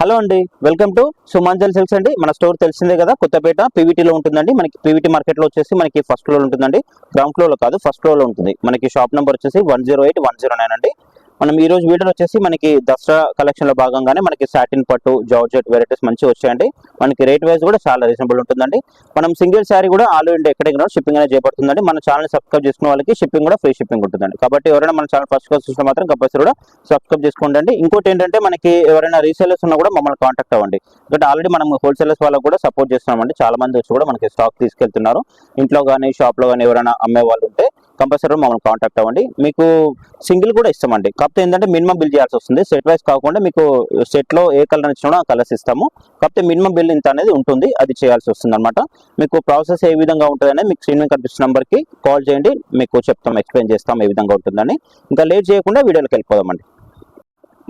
Hello అండి, welcome to సుమాంజల్ silks అండి. మన స్టోర్ తెలిసిందే కదా, కొత్తపేట పీవీటీలో ఉంటుందండి. మనకి పీవీటీ మార్కెట్లో వచ్చేసి మనకి ఫస్ట్ ఫ్లోర్ ఉంటుందండి, గ్రౌండ్ ఫ్లోర్లో కాదు ఫస్ట్ ఫ్లోర్లో ఉంటుంది. మనకి షాప్ నెంబర్ వచ్చేసి 108-109 అండి. మనం ఈ రోజు వీడియోలో వచ్చేసి మనకి దసరా కలెక్షన్ లో భాగంగానే మనకి సాటిన్ పట్టు జార్జెట్ వెరైటీస్ మంచి వచ్చాయండి. మనకి రేట్ వైజ్ కూడా చాలా రీజనబుల్ ఉంటుందండి. మనం సింగిల్ శారీ కూడా ఆల్ ఇండియా ఎక్కడికి షిప్పింగ్ అనేది చేయబడుతుందండి. మన ఛానల్ సబ్స్క్రైబ్ చేసుకున్న వాళ్ళకి షిప్పింగ్ కూడా ఫ్రీ షిప్పింగ్ ఉంటుందండి. కాబట్టి ఎవరైనా మన ఛానల్ ఫస్ట్ చూస్తే మాత్రం కంపల్సరీ కూడా సబ్స్క్రైబ్ చేసుకోండి. ఇంకోటి ఏంటంటే మనకి ఎవరైనా రీసేలర్స్ ఉన్నా కూడా మమ్మల్ని కాంటాక్ట్ అవ్వండి. బట్ ఆల్రెడీ మనం హోల్సేలర్స్ వాళ్ళకి కూడా సపోర్ట్ చేస్తున్నామండి. చాలా మంది వచ్చి కూడా మనకి స్టాక్ తీసుకెళ్తున్నారు. ఇంట్లో కానీ షాప్ లో కానీ ఎవరైనా అమ్మే వాళ్ళు ఉంటే కంపల్సరీ మమ్మల్ని కాంటాక్ట్ అవ్వండి. మీకు సింగిల్ కూడా ఇస్తామండి. కాకపోతే ఏంటంటే మినిమం బిల్ చేయాల్సి వస్తుంది. సెట్ వైజ్ కాకుండా మీకు సెట్ లో ఏ కలర్ ఇచ్చినా ఆ కలర్స్ ఇస్తాము. కాకపోతే మినిమం బిల్ ఇంత అనేది ఉంటుంది, అది చేయాల్సి వస్తుంది అనమాట. మీకు ప్రాసెస్ ఏ విధంగా ఉంటుందని మీకు స్క్రీన్ మీద కనిపిస్తున్న నెంబర్ కి కాల్ చేయండి, మీకు చెప్తాం, ఎక్స్ప్లెయిన్ చేస్తాం ఏ విధంగా ఉంటుందని. ఇంకా లేట్ చేయకుండా వీడియోకి వెళ్ళిపోదామండి.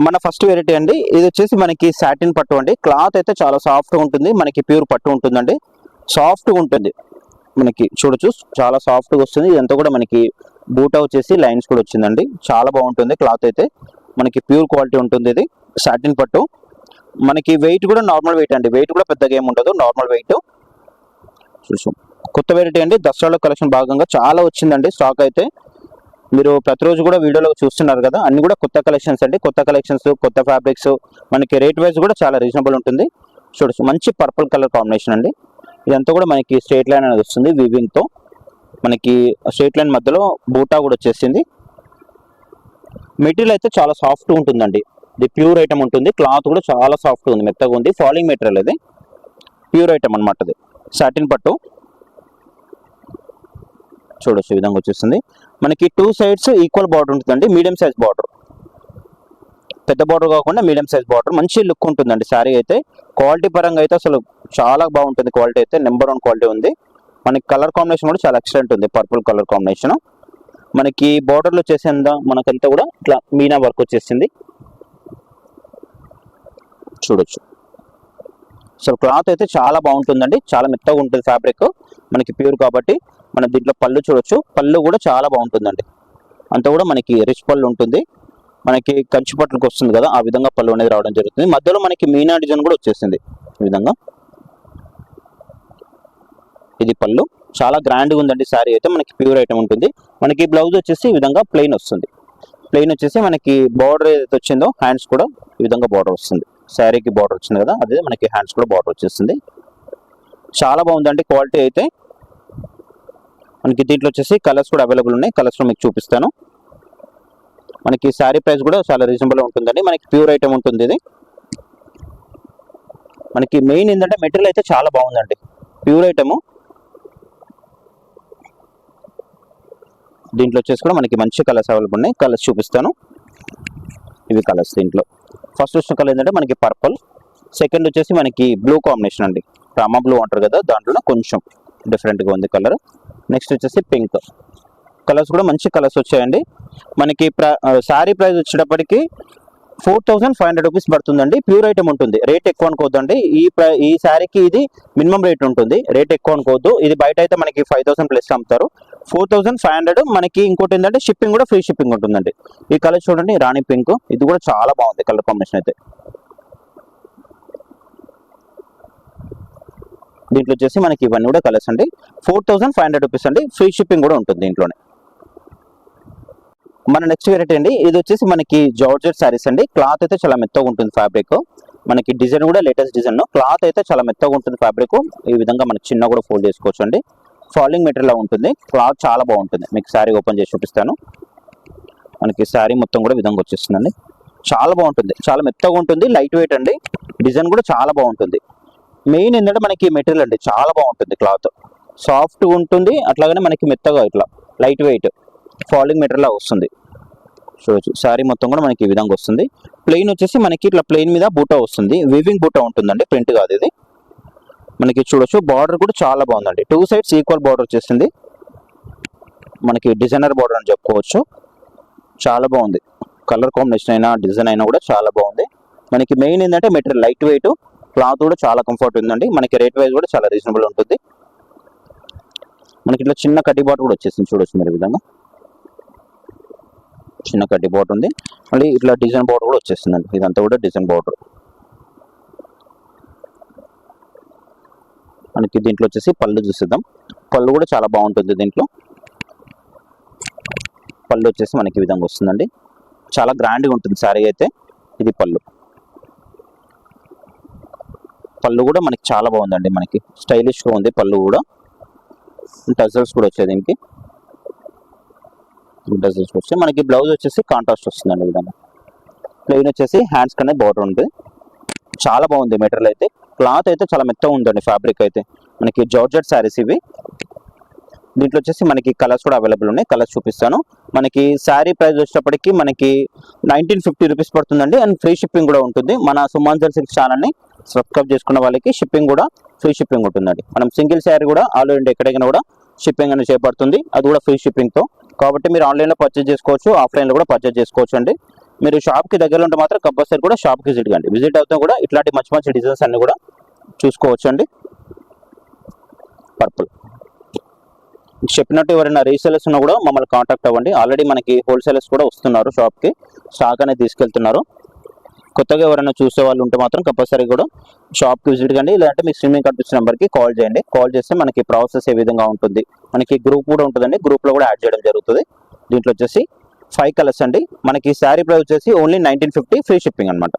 మన ఫస్ట్ వెరైటీ అండి, ఇది వచ్చేసి మనకి సాటిన్ పట్టు అండి. క్లాత్ అయితే చాలా సాఫ్ట్ గా ఉంటుంది, మనకి ప్యూర్ పట్టు ఉంటుందండి. సాఫ్ట్ గా ఉంటుంది, మనకి చూడొచ్చు చాలా సాఫ్ట్ గా వస్తుంది. ఇదంతా కూడా మనకి బూటా వచ్చేసి లైన్స్ కూడా వచ్చిందండి. చాలా బాగుంటుంది క్లాత్ అయితే, మనకి ప్యూర్ క్వాలిటీ ఉంటుంది. ఇది సాటిన్ పట్టు, మనకి వెయిట్ కూడా నార్మల్ వెయిట్ అండి. వెయిట్ కూడా పెద్దగా ఏమి ఉండదు, నార్మల్ వెయిట్. చూసాం కొత్త వెరైటీ అండి, దసరాలో కలెక్షన్ భాగంగా చాలా వచ్చిందండి స్టాక్ అయితే. మీరు ప్రతిరోజు కూడా వీడియోలో చూస్తున్నారు కదా, అన్ని కూడా కొత్త కలెక్షన్స్ అండి. కొత్త కలెక్షన్స్, కొత్త ఫ్యాబ్రిక్స్, మనకి రేట్ వైజ్ కూడా చాలా రీజనబుల్ ఉంటుంది. చూడొచ్చు మంచి పర్పుల్ కలర్ కాంబినేషన్ అండి. ఇదంతా కూడా మనకి స్ట్రైట్ లైన్ అనేది వస్తుంది వీవింగ్ తో. మనకి స్ట్రైట్ లైన్ మధ్యలో బూటా కూడా వచ్చేసింది. మెటీరియల్ అయితే చాలా సాఫ్ట్ ఉంటుందండి. ఇది ప్యూర్ ఐటమ్ ఉంటుంది. క్లాత్ కూడా చాలా సాఫ్ట్ ఉంది, మెత్తగా ఉంది. ఫాలింగ్ మెటీరియల్ ఇది, ప్యూర్ ఐటమ్ అనమాట. ఇది సాటిన్ పట్టు. చూడొచ్చు ఈ విధంగా వచ్చేస్తుంది. మనకి టూ సైడ్స్ ఈక్వల్ బార్డర్ ఉంటుందండి. మీడియం సైజ్ బార్డర్, పెద్ద బార్డర్ కాకుండా మీడియం సైజ్ బార్డర్. మంచి లుక్ ఉంటుందండి శారీ అయితే. క్వాలిటీ పరంగా అయితే అసలు చాలా బాగుంటుంది. క్వాలిటీ అయితే నెంబర్ 1 క్వాలిటీ ఉంది. మనకి కలర్ కాంబినేషన్ కూడా చాలా ఎక్సలెంట్ ఉంది, పర్పుల్ కలర్ కాంబినేషన్. మనకి బార్డర్లో వచ్చేసిందా మనకంతా కూడా ఇట్లా మీనా వర్క్ వచ్చేసింది. చూడొచ్చు అసలు క్లాత్ అయితే చాలా బాగుంటుందండి, చాలా మెత్తగా ఉంటుంది ఫ్యాబ్రిక్, మనకి ప్యూర్ కాబట్టి. మన దీంట్లో పళ్ళు చూడొచ్చు, పళ్ళు కూడా చాలా బాగుంటుందండి. అంతా కూడా మనకి రిచ్ పళ్ళు ఉంటుంది. మనకి కంచి పట్లకు వస్తుంది కదా, ఆ విధంగా పళ్ళు అనేది రావడం జరుగుతుంది. మధ్యలో మనకి మీనా డిజైన్ కూడా వచ్చేసింది ఈ విధంగా. ఇది పళ్ళు, చాలా గ్రాండ్గా ఉందండి శారీ అయితే. మనకి ప్యూర్ ఐటమ్ ఉంటుంది. మనకి బ్లౌజ్ వచ్చేసి ఈ విధంగా ప్లెయిన్ వస్తుంది. ప్లెయిన్ వచ్చేసి మనకి బార్డర్ ఏదైతే వచ్చిందో హ్యాండ్స్ కూడా ఈ విధంగా బార్డర్ వస్తుంది. శారీకి బార్డర్ వచ్చింది కదా, అదే మనకి హ్యాండ్స్ కూడా బార్డర్ వచ్చేస్తుంది. చాలా బాగుందండి క్వాలిటీ అయితే. మనకి దీంట్లో వచ్చేసి కలర్స్ కూడా అవైలబుల్ ఉన్నాయి, కలర్స్ మీకు చూపిస్తాను. మనకి శారీ ప్రైస్ కూడా చాలా రీజనబుల్ ఉంటుందండి. మనకి ప్యూర్ ఐటమ్ ఉంటుంది ఇది. మనకి మెయిన్ ఏంటంటే మెటీరియల్ అయితే చాలా బాగుందండి, ప్యూర్ ఐటమ్. దీంట్లో వచ్చేసి కూడా మనకి మంచి కలర్స్ అవైలబుల్ ఉన్నాయి, కలర్స్ చూపిస్తాను. ఇవి కలర్స్. దీంట్లో ఫస్ట్ వచ్చిన కలర్ ఏంటంటే మనకి పర్పుల్, సెకండ్ వచ్చేసి మనకి బ్లూ కాంబినేషన్ అండి. రామా బ్లూ అంటారు కదా, దాంట్లో కొంచెం డిఫరెంట్గా ఉంది కలర్. నెక్స్ట్ వచ్చేసి పింక్. కలర్స్ కూడా మంచి కలర్స్ వచ్చాయండి. మనకి శారీ ప్రైస్ వచ్చేటప్పటికి 4500 రూపీస్ పడుతుందండి. ప్యూర్ ఐటమ్ ఉంటుంది. రేట్ ఎక్కువ అనుకోవద్దండి. ఈ శారీకి ఇది మినిమం రేట్ ఉంటుంది, రేట్ ఎక్కువ అనుకోవద్దు. ఇది బయట అయితే మనకి 5000 ప్లస్ అమ్ముతారు. 4500. మనకి ఇంకోటి ఏంటంటే షిప్పింగ్ కూడా ఫ్రీ షిప్పింగ్ ఉంటుందండి. ఈ కలర్ చూడండి, రాణి పింక్, ఇది కూడా చాలా బాగుంది కలర్ కాంబినేషన్ అయితే. దీంట్లో వచ్చేసి మనకి ఇవన్నీ కూడా కలర్స్ అండి. 4500 రూపీస్ అండి, ఫ్రీ షిప్పింగ్ కూడా ఉంటుంది దీంట్లోనే. మన నెక్స్ట్ వెరైటీ అండి, ఇది వచ్చేసి మనకి జార్జెట్ శారీస్ అండి. క్లాత్ అయితే చాలా మెత్తగా ఉంటుంది ఫ్యాబ్రిక్. మనకి డిజైన్ కూడా లేటెస్ట్ డిజైన్. క్లాత్ అయితే చాలా మెత్తగా ఉంటుంది ఫ్యాబ్రిక్. ఈ విధంగా మనకి చిన్న కూడా ఫోల్డ్ చేసుకోవచ్చు అండి. ఫాలింగ్ మెటీరియల్ ఉంటుంది. క్లాత్ చాలా బాగుంటుంది. మీకు శారీ ఓపెన్ చేసి చూపిస్తాను. మనకి శారీ మొత్తం కూడా విధంగా వచ్చేస్తుందండి. చాలా బాగుంటుంది, చాలా మెత్తగా ఉంటుంది, లైట్ వెయిట్ అండి. డిజైన్ కూడా చాలా బాగుంటుంది. మెయిన్ ఏంటంటే మనకి మెటీరియల్ అండి చాలా బాగుంటుంది. క్లాత్ సాఫ్ట్గా ఉంటుంది, అట్లాగనే మనకి మెత్తగా ఇట్లా లైట్ వెయిట్ ఫాలింగ్ మెటీరియల్ వస్తుంది. చూడొచ్చు శారీ మొత్తం కూడా మనకి ఈ విధంగా వస్తుంది. ప్లెయిన్ వచ్చేసి మనకి ఇట్లా ప్లెయిన్ మీద బూటా వస్తుంది, వీవింగ్ బూటా ఉంటుందండి, ప్రింట్ కాదు ఇది. మనకి చూడొచ్చు బార్డర్ కూడా చాలా బాగుందండి. టూ సైడ్స్ ఈక్వల్ బార్డర్ వచ్చేసింది. మనకి డిజైనర్ బార్డర్ అని చెప్పుకోవచ్చు. చాలా బాగుంది, కలర్ కాంబినేషన్ అయినా డిజైన్ అయినా కూడా చాలా బాగుంది. మనకి మెయిన్ ఏంటంటే మెటీరియల్ లైట్ వెయిట్, క్లాత్ కూడా చాలా కంఫర్ట్ ఉందండి. మనకి రేట్ వైజ్ కూడా చాలా రీజనబుల్ ఉంటుంది. మనకి ఇట్లా చిన్న కడ్డీ బార్డర్ కూడా వచ్చేసింది. చూడొచ్చు మీరు ఈ విధంగా చిన్న కడ్డీ బార్డర్ ఉంది. మళ్ళీ ఇట్లా డిజైన్ బార్డర్ కూడా వచ్చేసిందండి. ఇదంతా కూడా డిజైన్ బార్డర్. మనకి దీంట్లో వచ్చేసి పళ్ళు చూసిద్దాం. పళ్ళు కూడా చాలా బాగుంటుంది. దీంట్లో పళ్ళు వచ్చేసి మనకి ఈ విధంగా వస్తుందండి. చాలా గ్రాండ్గా ఉంటుంది శారీ అయితే. ఇది పళ్ళు. పళ్ళు కూడా మనకి చాలా బాగుందండి. మనకి స్టైలిష్గా ఉంది పళ్ళు కూడా. టజల్స్ కూడా వచ్చాయి దీనికి. టజల్స్ వచ్చాయి. మనకి బ్లౌజ్ వచ్చేసి కాంట్రాస్ట్ వస్తుందండి. ఈ విధంగా ప్లెయిన్ వచ్చేసి హ్యాండ్స్ కనే బార్డర్ ఉంటుంది. చాలా బాగుంది మెటీరియల్ అయితే. క్లాత్ అయితే చాలా మెత్తగా ఉందండి. ఫ్యాబ్రిక్ అయితే మనకి జార్జెట్ శారీస్ ఇవి. దీంట్లో వచ్చేసి మనకి కలర్స్ కూడా అవైలబుల్ ఉన్నాయి. కలర్స్ చూపిస్తాను. మనకి శారీ ప్రైస్ వచ్చేటప్పటికి మనకి 1950 రూపీస్ పడుతుందండి. అండ్ ఫ్రీ షిప్పింగ్ కూడా ఉంటుంది. మన సుమాంజల్ సిల్క్స్ ఛానల్ని సబ్స్క్రైబ్ చేసుకున్న వాళ్ళకి షిప్పింగ్ కూడా ఫ్రీ షిప్పింగ్ ఉంటుందండి. మనం సింగిల్ శారీ కూడా ఆల్ ఓవర్ ఇండియా ఎక్కడికైనా కూడా షిప్పింగ్ అనేది చేపడుతుంది. అది కూడా ఫ్రీ షిప్పింగ్తో. కాబట్టి మీరు ఆన్లైన్లో పర్చేజ్ చేసుకోవచ్చు, ఆఫ్లైన్లో కూడా పర్చేజ్ చేసుకోవచ్చు అండి. మీరు షాప్కి దగ్గరలో ఉంటే మాత్రం కంపల్సరీ కూడా షాప్కి విజిట్ కండి. విజిట్ అవుతాం కూడా ఇట్లాంటి మంచి మంచి డిజైన్స్ అన్ని కూడా చూసుకోవచ్చు అండి. పర్పుల్ చెప్పినట్టు ఎవరైనా రీసేలర్స్ ఉన్నా కూడా మమ్మల్ని కాంటాక్ట్ అవ్వండి. ఆల్రెడీ మనకి హోల్సేలర్స్ కూడా వస్తున్నారు షాప్కి, స్టాక్ అనేది తీసుకెళ్తున్నారు. కొత్తగా ఎవరైనా చూసే వాళ్ళు ఉంటే మాత్రం కంపల్సరీ కూడా షాప్కి విజిట్ కండి. లేదంటే మీ స్క్రీన్ మీద కనిపిస్తున్న నెంబర్కి కాల్ చేయండి. కాల్ చేస్తే మనకి ప్రాసెస్ ఏ విధంగా ఉంటుంది. మనకి గ్రూప్ కూడా ఉంటుందండి. గ్రూప్లో కూడా యాడ్ చేయడం జరుగుతుంది. దీంట్లో వచ్చేసి 5 కలర్స్ అండి. మనకి శారీ ప్రైస్ వచ్చేసి ఓన్లీ 1950 ఫ్రీ షిప్పింగ్ అనమాట.